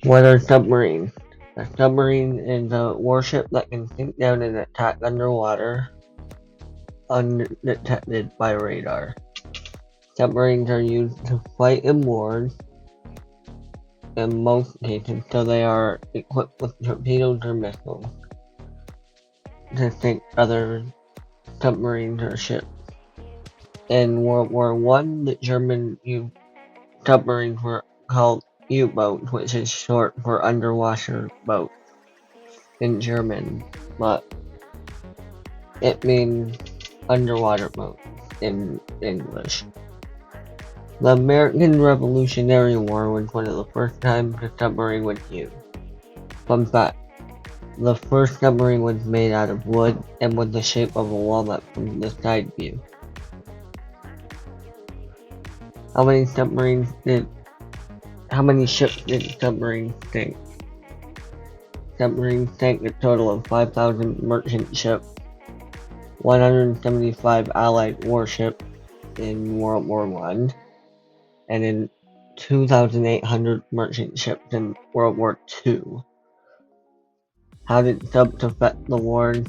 What are submarines? A submarine is a warship that can sink down and attack underwater, undetected by radar. Submarines are used to fight in wars in most cases, so they are equipped with torpedoes or missiles to sink other submarines or ships. In World War One, the German submarines were called U-boats, which is short for underwater boat in German, but it means underwater boat in English. The American Revolutionary War was one of the first times a submarine was used. Fun fact, the first submarine was made out of wood and was the shape of a walnut from the side view. How many ships did submarines sink? Submarines sank a total of 5,000 merchant ships, 175 Allied warships in World War I, and in 2,800 merchant ships in World War II. How did subs affect the wars?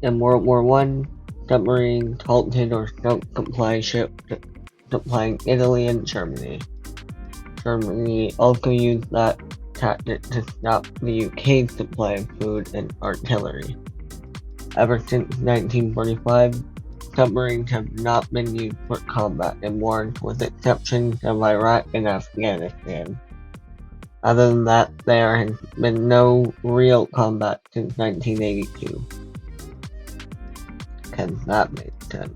In World War I, submarines halted or sunk supply ships supplying Italy and Germany. Germany also used that tactic to stop the UK's supply of food and artillery. Ever since 1945, submarines have not been used for combat in wars with exceptions of Iraq and Afghanistan. Other than that, there has been no real combat since 1982. Can that make sense?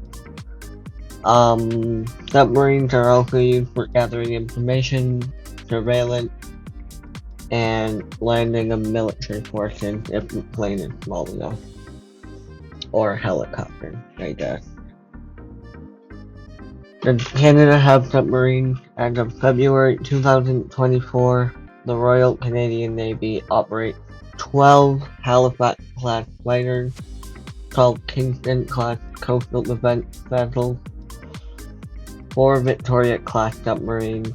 Submarines are also used for gathering information, surveillance, and landing of military forces if the plane is small enough. Or helicopters, I guess. Does Canada have submarines? As of February 2024, the Royal Canadian Navy operates 12 Halifax-class fighters, 12 Kingston-class coastal defense vessels, 4 Victoria-class submarines,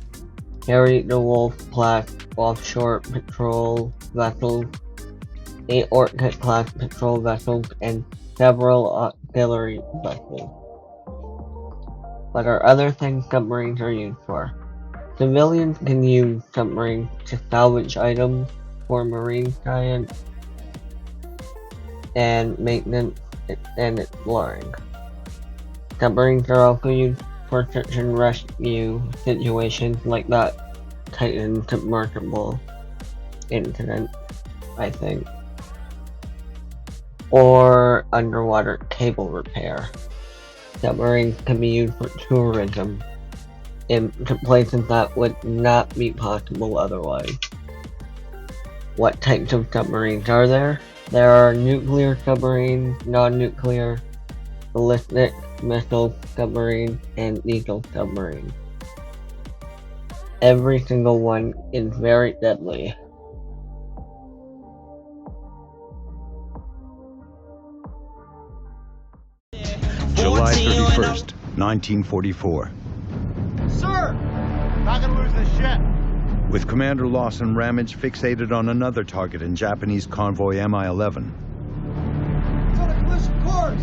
Harry the Wolf-class offshore patrol vessels, 8 Orca-class patrol vessels, and several auxiliary vessels. What are other things submarines are used for? Civilians can use submarines to salvage items for marine science and maintenance and exploring. Submarines are also used for search and rescue situations like that Titan submersible incident, I think. Or underwater cable repair. Submarines can be used for tourism to places that would not be possible otherwise. What types of submarines are there? There are nuclear submarines, non-nuclear, ballistic missile submarines, and diesel submarines. Every single one is very deadly. July 31st, 1944. Sir! Not gonna lose this ship! With Commander Lawson Ramage fixated on another target in Japanese convoy Mi-11. It's on a collision course!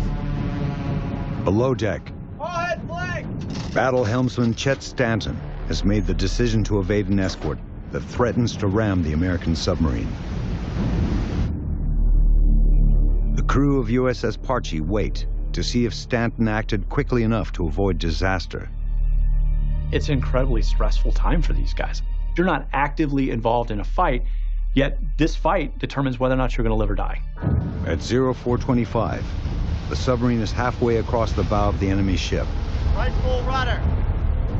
Below deck, All head flag! Battle Helmsman Chet Stanton has made the decision to evade an escort that threatens to ram the American submarine. The crew of USS Parchi wait to see if Stanton acted quickly enough to avoid disaster. It's an incredibly stressful time for these guys. You're not actively involved in a fight, yet this fight determines whether or not you're going to live or die. At 0425, the submarine is halfway across the bow of the enemy ship. Right full rudder!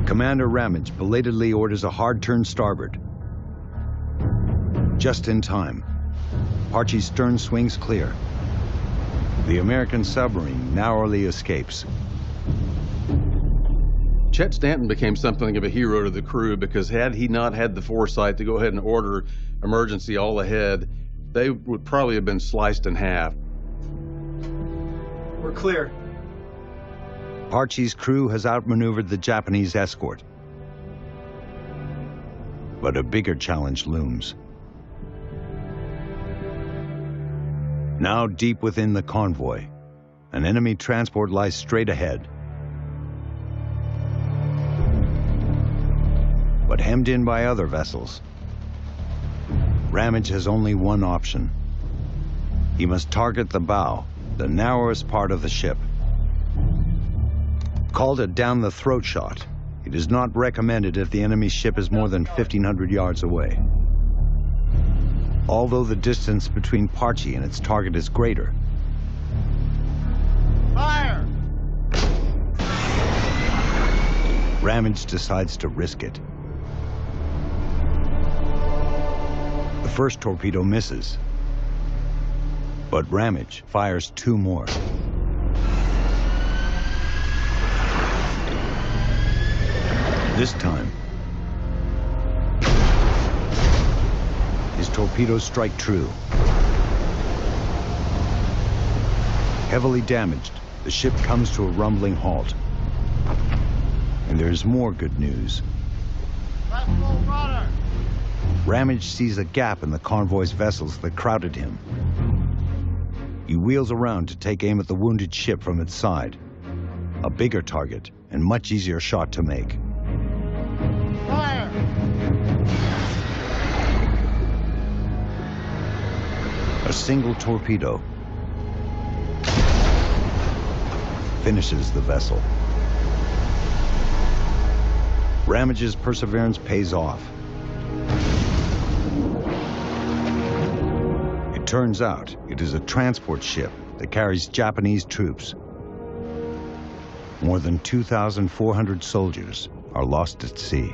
Commander Ramage belatedly orders a hard turn starboard. Just in time. Parchi's stern swings clear. The American submarine narrowly escapes. Chet Stanton became something of a hero to the crew because had he not had the foresight to go ahead and order emergency all ahead, they would probably have been sliced in half. We're clear. Parchi's crew has outmaneuvered the Japanese escort. But a bigger challenge looms. Now deep within the convoy, an enemy transport lies straight ahead. But hemmed in by other vessels, Ramage has only one option. He must target the bow, the narrowest part of the ship. Called a down-the-throat shot, it is not recommended if the enemy ship is more than 1,500 yards away. Although the distance between Parchi and its target is greater, Fire! Ramage decides to risk it. The first torpedo misses, but Ramage fires 2 more. This time, his torpedoes strike true. Heavily damaged, the ship comes to a rumbling halt. And there's more good news. Left full rudder! Ramage sees a gap in the convoy's vessels that crowded him. He wheels around to take aim at the wounded ship from its side. A bigger target and much easier shot to make. Fire! A single torpedo finishes the vessel. Ramage's perseverance pays off. It turns out it is a transport ship that carries Japanese troops. More than 2,400 soldiers are lost at sea.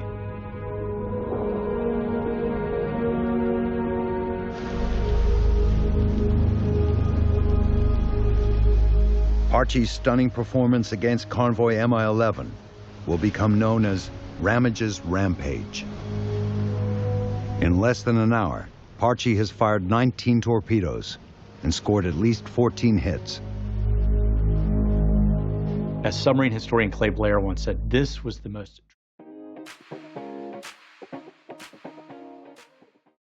Parchi's stunning performance against convoy Mi-11 will become known as Ramage's Rampage. In less than an hour, Parchi has fired 19 torpedoes and scored at least 14 hits. As submarine historian Clay Blair once said, this was the most